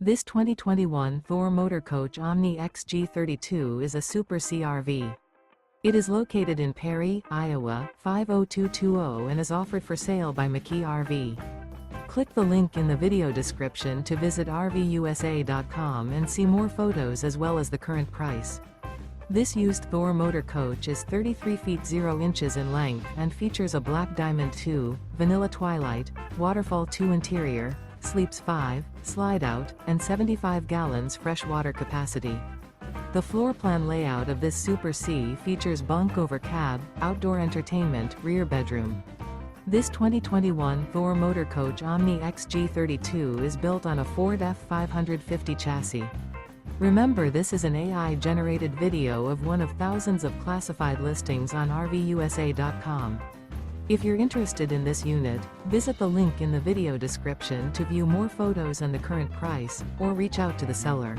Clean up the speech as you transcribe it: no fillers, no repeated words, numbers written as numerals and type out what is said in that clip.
This 2021 Thor Motor Coach Omni XG32 is a Super C RV. It is located in Perry, Iowa, 50220 and is offered for sale by McKee RV. Click the link in the video description to visit RVUSA.com and see more photos as well as the current price. This used Thor motor coach is 33 feet 0 inches in length and features a black Diamond 2, vanilla Twilight, Waterfall II interior, sleeps 5, Slideout, and 75 gallons fresh water capacity. The floor plan layout of this Super C features bunk over cab, outdoor entertainment, rear bedroom. This 2021 Thor motor coach Omni XG32 is built on a Ford F550 chassis. Remember, this is an AI-generated video of one of thousands of classified listings on RVUSA.com. If you're interested in this unit, visit the link in the video description to view more photos and the current price, or reach out to the seller.